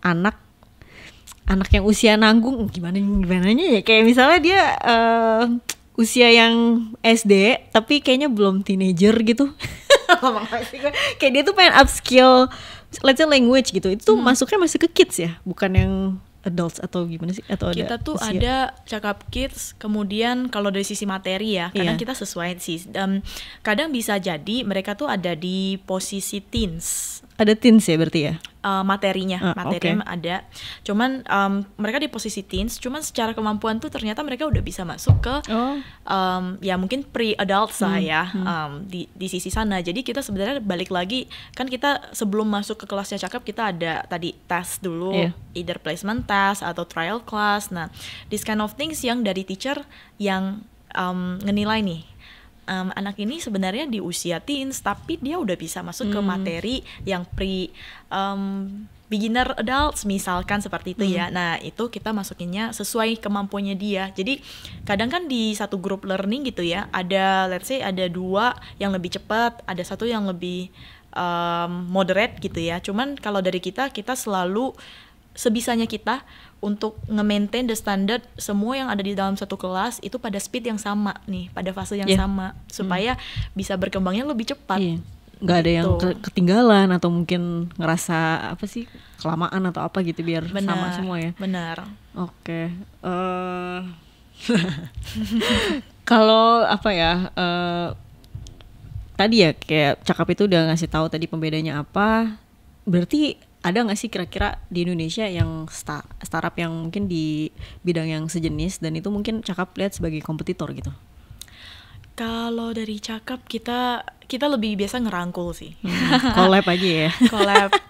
Speaker 2: anak yang usia nanggung, gimana ya, kayak misalnya dia usia yang SD tapi kayaknya belum teenager gitu. Kayak dia tuh pengen upskill let's say language gitu, itu masuknya masih ke kids ya, bukan yang adults atau gimana sih? Atau kita tuh usia? Ada Cakap Kids, kemudian kalau dari sisi materi ya, kadang kita sesuai sih. Kadang bisa jadi mereka tuh ada di posisi teens.
Speaker 1: Ada teens ya berarti ya?
Speaker 2: Materinya ada. Cuman mereka di posisi teens, cuman secara kemampuan tuh ternyata mereka udah bisa masuk ke ya mungkin pre-adult lah ya, di sisi sana. Jadi kita sebenarnya balik lagi, kan kita sebelum masuk ke kelasnya Cakap kita ada tadi tes dulu, either placement test atau trial class. Nah, this kind of things yang dari teacher yang ngenilai nih, anak ini sebenarnya di usia teens tapi dia udah bisa masuk ke materi yang beginner adults misalkan seperti itu ya. Nah, itu kita masukinnya sesuai kemampuannya dia. Jadi kadang kan di satu grup learning gitu ya, ada let's say ada 2 yang lebih cepat, ada 1 yang lebih moderate gitu ya. Cuman kalau dari kita selalu sebisanya kita untuk nge-maintain the standard semua yang ada di dalam satu kelas itu pada speed yang sama nih, pada fase yang sama, supaya bisa berkembangnya lebih cepat.
Speaker 1: Nggak ada yang ketinggalan atau mungkin ngerasa kelamaan atau apa gitu, biar sama semua ya.
Speaker 2: Benar.
Speaker 1: Oke. Kalau tadi ya kayak Cakap itu udah ngasih tahu tadi pembedanya apa. Berarti ada nggak sih kira-kira di Indonesia yang startup yang mungkin di bidang yang sejenis dan itu mungkin Cakap lihat sebagai kompetitor gitu?
Speaker 2: Kalau dari Cakap kita lebih biasa ngerangkul sih.
Speaker 1: Collab aja ya.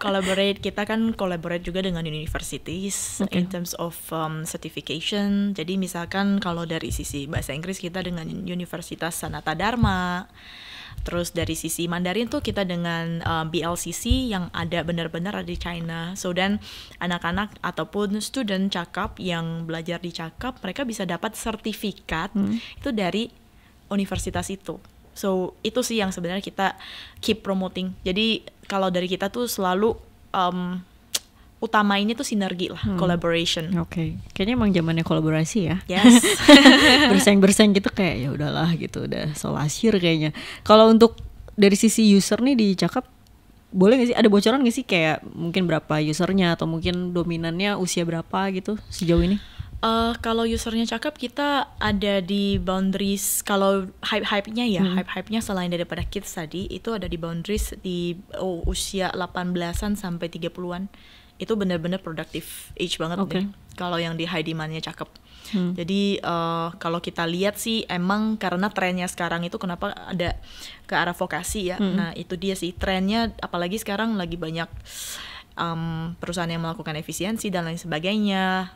Speaker 2: Collaborate. Kita kan collaborate juga dengan universities in terms of certification. Jadi misalkan kalau dari sisi bahasa Inggris kita dengan Universitas Sanata Dharma. Terus dari sisi Mandarin tuh kita dengan BLCC yang ada benar-benar ada di China. So dan anak-anak ataupun student Cakap yang belajar di Cakap, mereka bisa dapat sertifikat itu dari universitas itu. So itu sih yang sebenarnya kita keep promoting. Jadi kalau dari kita tuh selalu utamainnya tuh sinergi lah, collaboration.
Speaker 1: Oke. Kayaknya emang zamannya kolaborasi ya.
Speaker 2: Yes.
Speaker 1: Bersaing-bersaing gitu kayak ya udahlah gitu, udah so last year kayaknya. Kalau untuk dari sisi user nih di Cakap, boleh nggak sih ada bocoran nggak sih kayak mungkin berapa usernya atau mungkin dominannya usia berapa gitu sejauh ini?
Speaker 2: Kalau usernya Cakap kita ada di boundaries, kalau hype-nya ya, hype-nya selain daripada kids tadi, itu ada di boundaries di usia 18-an sampai 30-an. Itu benar-benar productive age banget deh. Kalau yang di high demand-nya Cakap. Jadi kalau kita lihat sih emang karena trennya sekarang itu kenapa ada ke arah vokasi ya. Nah itu dia sih trennya, apalagi sekarang lagi banyak perusahaan yang melakukan efisiensi dan lain sebagainya.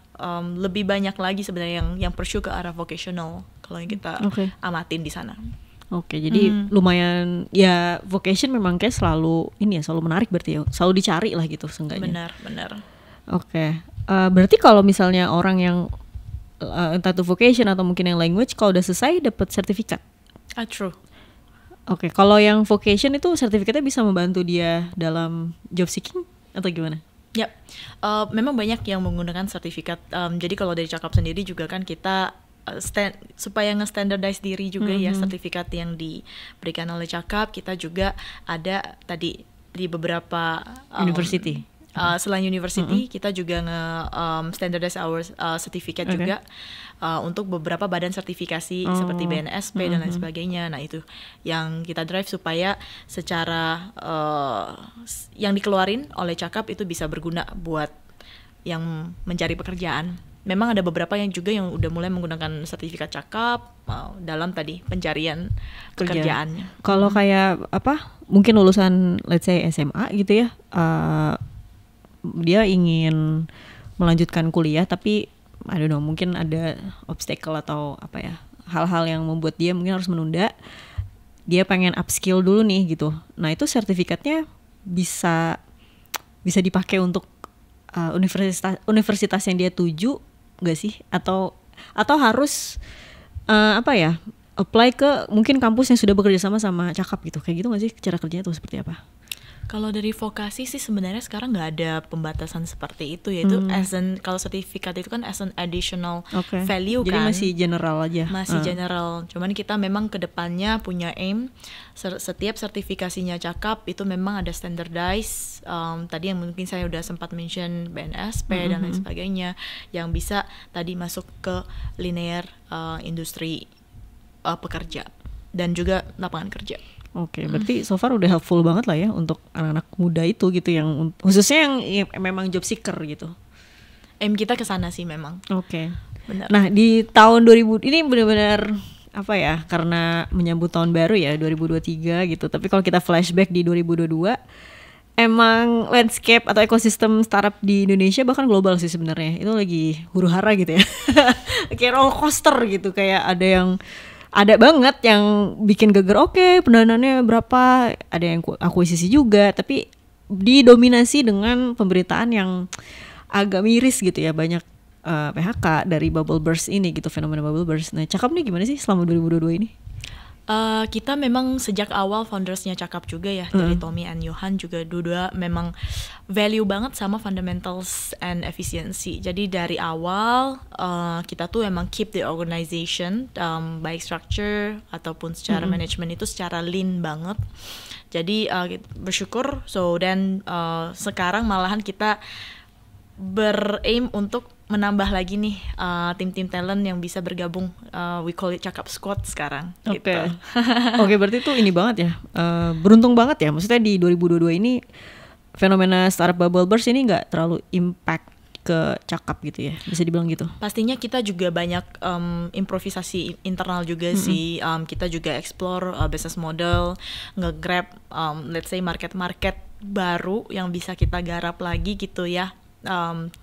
Speaker 2: Lebih banyak lagi sebenarnya yang pursue ke arah vocational kalau yang kita amatin di sana.
Speaker 1: Oke, jadi lumayan ya, vocation memang kayak selalu ini ya, selalu menarik berarti ya, selalu dicari lah gitu seenggaknya.
Speaker 2: Benar.
Speaker 1: Oke, berarti kalau misalnya orang yang entah itu vocation atau mungkin yang language, kalau udah selesai dapat sertifikat.
Speaker 2: True.
Speaker 1: Oke, kalau yang vocation itu sertifikatnya bisa membantu dia dalam job seeking atau gimana?
Speaker 2: Ya, memang banyak yang menggunakan sertifikat. Jadi kalau dari Cakap sendiri juga kan kita supaya nge-standardize diri juga ya, sertifikat yang diberikan oleh Cakap, kita juga ada tadi di beberapa
Speaker 1: university.
Speaker 2: Selain university, kita juga nge-standardize our certificate juga untuk beberapa badan sertifikasi seperti BNSP dan lain sebagainya. Nah itu yang kita drive supaya secara yang dikeluarin oleh Cakap itu bisa berguna buat yang mencari pekerjaan. Memang ada beberapa yang juga yang udah mulai menggunakan sertifikat Cakap dalam tadi pencarian pekerjaannya.
Speaker 1: Kalau kayak apa, mungkin lulusan let's say SMA gitu ya, dia ingin melanjutkan kuliah tapi I don't know, mungkin ada obstacle atau apa ya, hal-hal yang membuat dia mungkin harus menunda. Dia pengen upskill dulu nih gitu. Nah itu sertifikatnya bisa dipakai untuk universitas yang dia tuju nggak sih? Atau harus apa ya, apply ke mungkin kampus yang sudah bekerja sama Cakap gitu, kayak gitu nggak sih cara kerjanya tuh seperti apa?
Speaker 2: Kalau dari vokasi sih sebenarnya sekarang nggak ada pembatasan seperti itu, yaitu kalau sertifikat itu kan as an additional value.
Speaker 1: Jadi
Speaker 2: kan
Speaker 1: masih general aja.
Speaker 2: Masih general. Cuman kita memang kedepannya punya aim setiap sertifikasinya Cakap itu memang ada standardize. Tadi yang mungkin saya udah sempat mention BNSP dan lain sebagainya, yang bisa tadi masuk ke linear industri pekerja dan juga lapangan kerja.
Speaker 1: Oke, berarti so far udah helpful banget lah ya untuk anak-anak muda itu gitu, yang khususnya yang memang job seeker gitu.
Speaker 2: Aim kita ke sana sih memang.
Speaker 1: Oke.
Speaker 2: Benar.
Speaker 1: Nah, di tahun 2000 ini benar-benar apa ya, karena menyambut tahun baru ya 2023 gitu. Tapi kalau kita flashback di 2022, emang landscape atau ekosistem startup di Indonesia bahkan global sih sebenarnya itu lagi huru-hara gitu ya. Kayak roller coaster gitu, kayak ada banget yang bikin geger, pendanaannya berapa, ada yang akuisisi juga, tapi didominasi dengan pemberitaan yang agak miris gitu ya, banyak PHK dari bubble burst ini gitu, fenomena bubble burst. Nah Cakap nih gimana sih selama 2022 ini?
Speaker 2: Kita memang sejak awal foundersnya Cakap juga ya, dari Tommy and Johan juga dua memang value banget sama fundamentals and efficiency. Jadi dari awal kita tuh emang keep the organization baik structure ataupun secara manajemen itu secara lean banget. Jadi bersyukur dan sekarang malahan kita beraim untuk menambah lagi nih tim-tim talent yang bisa bergabung, we call it Cakap Squad sekarang. Oke,
Speaker 1: berarti itu ini banget ya, beruntung banget ya, maksudnya di 2022 ini fenomena startup bubble burst ini nggak terlalu impact ke Cakap gitu ya, bisa dibilang gitu.
Speaker 2: Pastinya kita juga banyak improvisasi internal juga sih, kita juga explore business model, nge-grab let's say market baru yang bisa kita garap lagi gitu ya.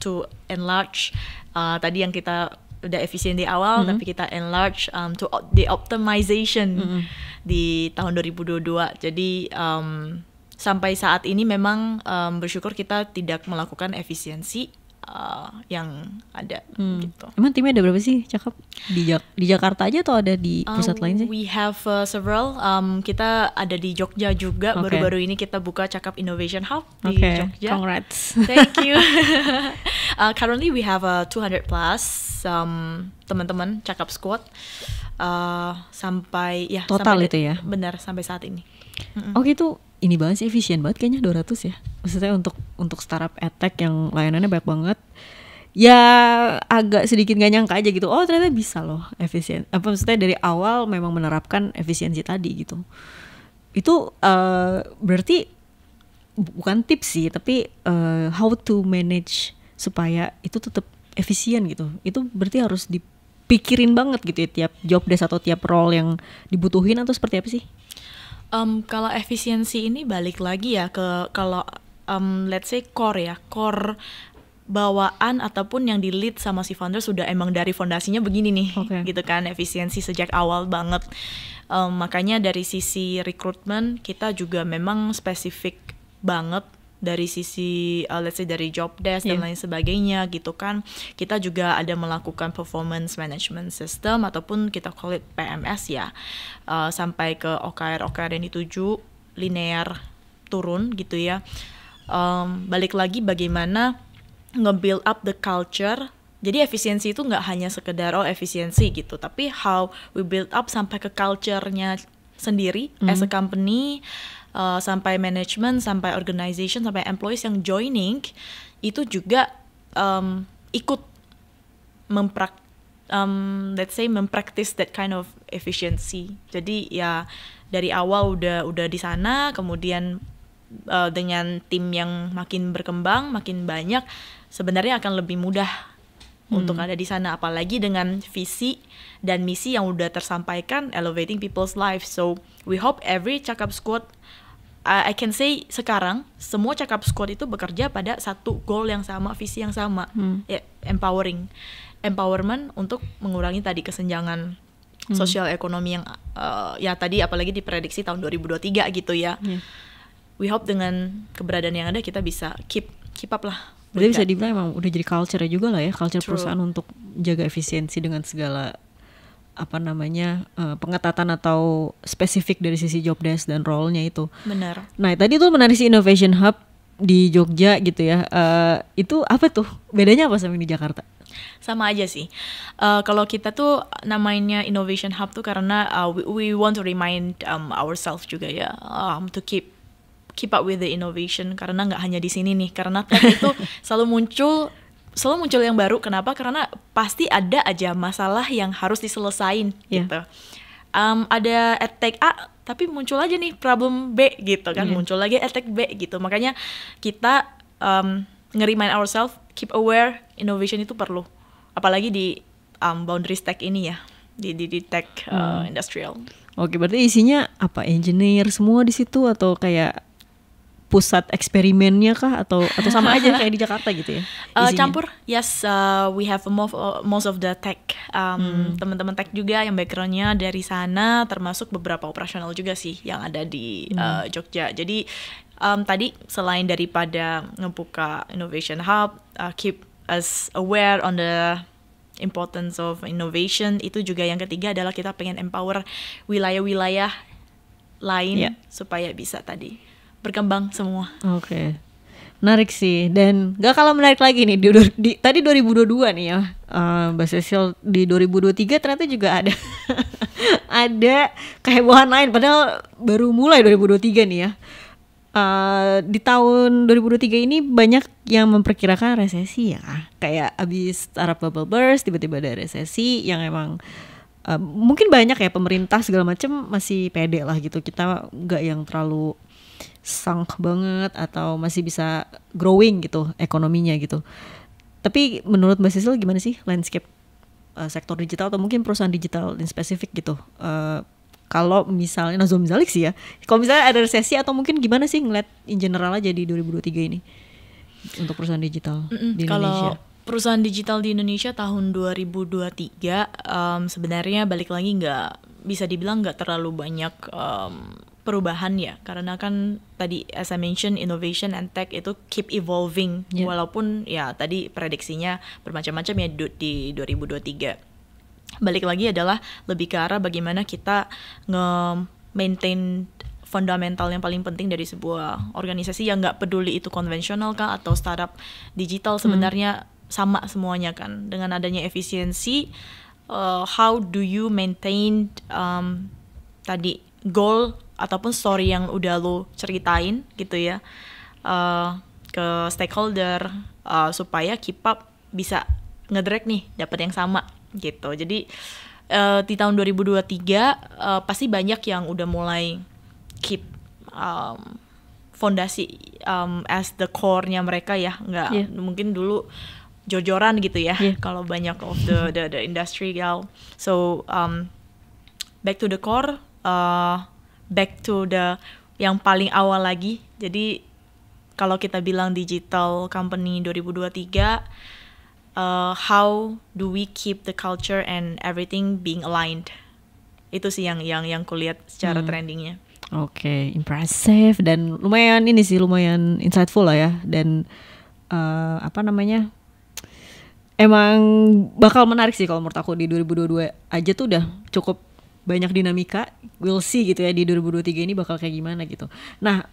Speaker 2: To enlarge tadi yang kita udah efisien di awal, tapi kita enlarge to the optimization di tahun 2022. Jadi sampai saat ini memang bersyukur kita tidak melakukan efisiensi yang ada gitu.
Speaker 1: Emang timnya ada berapa sih, Cakap? Di Jakarta aja atau ada di pusat lain sih?
Speaker 2: We have several. Kita ada di Jogja juga. Baru-baru ini kita buka Cakap Innovation Hub di Jogja.
Speaker 1: Congrats.
Speaker 2: Thank you. Currently we have 200 plus teman-teman Cakap Squad sampai
Speaker 1: total
Speaker 2: sampai
Speaker 1: itu ya.
Speaker 2: Benar, sampai saat ini.
Speaker 1: Oke, itu ini banget sih, efisien banget kayaknya 200 ya. Maksudnya untuk startup edtech yang layanannya banyak banget. Ya agak sedikit gak nyangka aja gitu. Oh ternyata bisa loh efisien. Apa maksudnya dari awal memang menerapkan efisiensi tadi gitu. Itu berarti bukan tips sih, tapi how to manage supaya itu tetap efisien gitu. Itu berarti harus dipikirin banget gitu ya, tiap job desk atau tiap role yang dibutuhin, atau seperti apa sih?
Speaker 2: Kalau efisiensi ini balik lagi ya ke kalau let's say core bawaan ataupun yang di lead sama si founder sudah emang dari fondasinya begini nih, gitu kan, efisiensi sejak awal banget. Makanya dari sisi rekrutmen kita juga memang spesifik banget dari sisi let's say dari job desk dan lain sebagainya gitu kan. Kita juga ada melakukan performance management system ataupun kita call it PMS ya, sampai ke OKR yang dituju linear turun gitu ya. Balik lagi bagaimana nge-build up the culture. Jadi efisiensi itu nggak hanya sekedar efisiensi gitu, tapi how we build up sampai ke culture-nya sendiri as a company. Sampai management, sampai organization, sampai employees yang joining itu juga ikut let's say mempractice that kind of efficiency. Jadi ya dari awal udah di sana, kemudian dengan tim yang makin berkembang, makin banyak, sebenarnya akan lebih mudah untuk ada di sana, apalagi dengan visi dan misi yang udah tersampaikan, elevating people's lives. So we hope every Cakap Squad, I can say sekarang semua Cakap Squad itu bekerja pada satu goal yang sama, visi yang sama, ya, empowerment untuk mengurangi tadi kesenjangan sosial ekonomi yang ya tadi apalagi diprediksi tahun 2023 gitu ya. We hope dengan keberadaan yang ada kita bisa keep up lah.
Speaker 1: Berarti bisa dibilang emang udah jadi culture juga lah ya, culture perusahaan untuk jaga efisiensi dengan segala pengetatan atau spesifik dari sisi job desk dan role-nya itu.
Speaker 2: Benar.
Speaker 1: Nah tadi tuh menarik si Innovation Hub di Jogja gitu ya. Itu apa tuh? Bedanya apa sama yang di Jakarta?
Speaker 2: Sama aja sih. Kalau kita tuh namanya Innovation Hub tuh karena we want to remind ourselves juga ya, to keep up with the innovation, karena nggak hanya di sini nih, karena tech itu selalu muncul yang baru. Kenapa? Karena pasti ada aja masalah yang harus diselesain gitu. Ada edtech A tapi muncul aja nih problem B gitu kan, muncul lagi edtech B gitu. Makanya kita nge-remind ourselves, keep aware, innovation itu perlu, apalagi di boundaries tech ini ya, di tech industrial. Oke,
Speaker 1: berarti isinya apa, engineer semua di situ atau kayak pusat eksperimennya kah, atau sama aja kayak di Jakarta gitu ya?
Speaker 2: Campur. Yes, we have most of the tech, teman-teman tech juga yang backgroundnya dari sana, termasuk beberapa operasional juga sih yang ada di Jogja. Jadi tadi selain daripada ngebuka Innovation Hub, keep us aware on the importance of innovation, itu juga yang ketiga adalah kita pengen empower wilayah-wilayah lain supaya bisa tadi berkembang semua. Oke.
Speaker 1: Menarik sih, dan gak kalah menarik lagi nih tadi 2022 nih ya, Mbak Cecil, di 2023 ternyata juga ada ada kehebohan lain, padahal baru mulai 2023 nih ya. Di tahun 2023 ini banyak yang memperkirakan resesi ya, kayak abis Arab bubble burst tiba-tiba ada resesi yang emang mungkin banyak ya pemerintah segala macam masih pede lah gitu, kita nggak yang terlalu sunk banget atau masih bisa growing gitu ekonominya gitu. Tapi menurut Mbak Cecil gimana sih landscape sektor digital atau mungkin perusahaan digital in spesifik gitu? Kalau misalnya Nazul Zalik sih ya, kalau misalnya ada resesi atau mungkin gimana sih ngeliat in general aja di 2023 ini untuk perusahaan digital di Indonesia?
Speaker 2: Kalau perusahaan digital di Indonesia tahun 2023 sebenarnya balik lagi nggak bisa dibilang nggak terlalu banyak perubahan ya, karena kan tadi as I mentioned innovation and tech itu keep evolving, walaupun ya tadi prediksinya bermacam-macam ya di 2023. Balik lagi adalah lebih ke arah bagaimana kita nge-maintain fundamental yang paling penting dari sebuah organisasi yang nggak peduli itu konvensional kah atau startup digital, sebenarnya sama semuanya kan. Dengan adanya efisiensi, how do you maintain tadi goal ataupun story yang udah lo ceritain gitu ya ke stakeholder supaya keep up bisa ngedrag nih dapat yang sama gitu. Jadi di tahun 2023 pasti banyak yang udah mulai keep fondasi as the core-nya mereka ya, nggak mungkin dulu jor-joran gitu ya kalau banyak of the industry gal. So back to the core, back to the yang paling awal lagi. Jadi kalau kita bilang digital company 2023, how do we keep the culture and everything being aligned? Itu sih yang kulihat secara trendingnya.
Speaker 1: Oke, impressive dan lumayan insightful lah ya, dan emang bakal menarik sih kalau menurut aku di 2022 aja tuh udah cukup banyak dinamika. We'll see gitu ya di 2023 ini bakal kayak gimana gitu. Nah,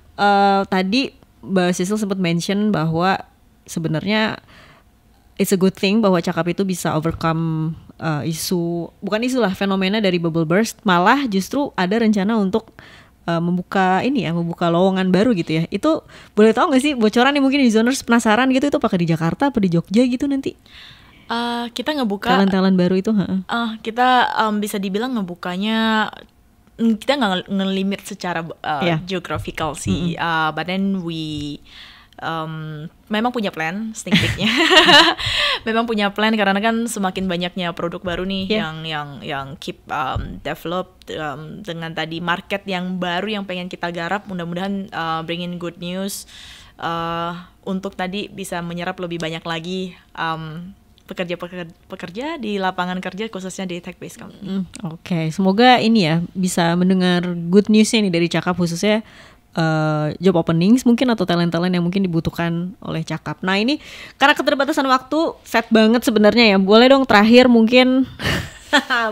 Speaker 1: tadi Mbak Sisil sempat mention bahwa sebenarnya it's a good thing bahwa Cakap itu bisa overcome fenomena dari bubble burst, malah justru ada rencana untuk membuka lowongan baru gitu ya. Itu boleh tahu nggak sih bocoran nih, mungkin Yuzoners penasaran gitu, itu apakah di Jakarta apa di Jogja gitu nanti?
Speaker 2: Kita ngebuka
Speaker 1: talent baru itu.
Speaker 2: Kita bisa dibilang ngebukanya, kita nggak ngelimit secara geographical sih, but then we memang punya plan sneak peeknya. Memang punya plan karena kan semakin banyaknya produk baru nih yang keep develop dengan tadi market yang baru yang pengen kita garap. Mudah-mudahan bring in good news untuk tadi bisa menyerap lebih banyak lagi pekerja di lapangan kerja, khususnya di tech based company.
Speaker 1: Oke, semoga ini ya bisa mendengar good newsnya nih dari Cakap, khususnya job openings mungkin atau talent-talent yang mungkin dibutuhkan oleh Cakap. Nah ini karena keterbatasan waktu, set banget sebenarnya ya. Boleh dong terakhir mungkin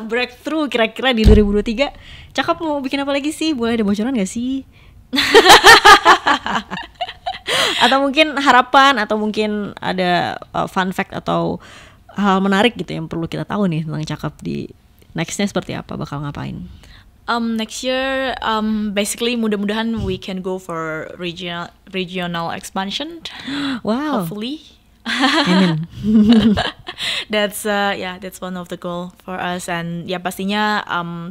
Speaker 1: breakthrough kira-kira di 2023 Cakap mau bikin apa lagi sih? Boleh ada bocoran gak sih? Atau mungkin harapan, atau mungkin ada fun fact atau hal menarik gitu yang perlu kita tahu nih tentang Cakap di nextnya seperti apa, bakal ngapain?
Speaker 2: Next year, basically mudah-mudahan we can go for regional expansion.
Speaker 1: Wow.
Speaker 2: Hopefully.
Speaker 1: Amen.
Speaker 2: That's one of the goal for us, and ya pastinya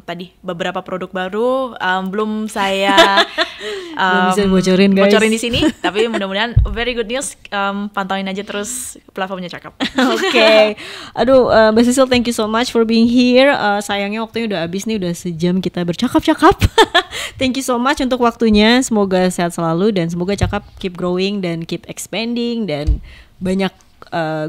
Speaker 2: tadi beberapa produk baru belum saya
Speaker 1: belum bisa bocorin guys.
Speaker 2: Bocorin di sini, tapi mudah-mudahan very good news. Pantauin aja terus platformnya Cakap.
Speaker 1: Oke. Aduh, Mbak Sisil, thank you so much for being here. Sayangnya waktunya udah habis nih, udah sejam kita bercakap-cakap. Thank you so much untuk waktunya. Semoga sehat selalu dan semoga Cakap keep growing dan keep expanding, dan banyak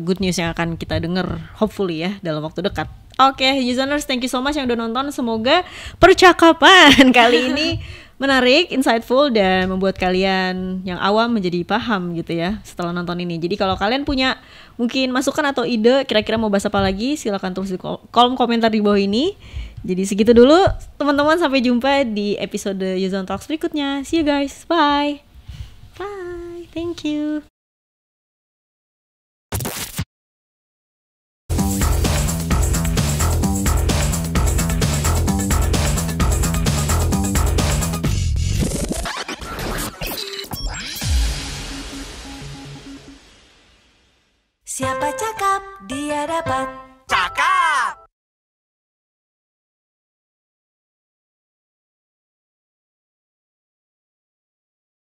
Speaker 1: good news yang akan kita dengar hopefully ya dalam waktu dekat. Oke, Yuzoners, thank you so much yang udah nonton. Semoga percakapan kali ini menarik, insightful, dan membuat kalian yang awam menjadi paham gitu ya setelah nonton ini. Jadi kalau kalian punya mungkin masukan atau ide kira-kira mau bahas apa lagi, silakan tulis di kolom komentar di bawah ini. Jadi segitu dulu teman-teman, sampai jumpa di episode Yuzon Talks berikutnya. See you guys, bye. Bye, thank you.
Speaker 3: Siapa cakap dia dapat.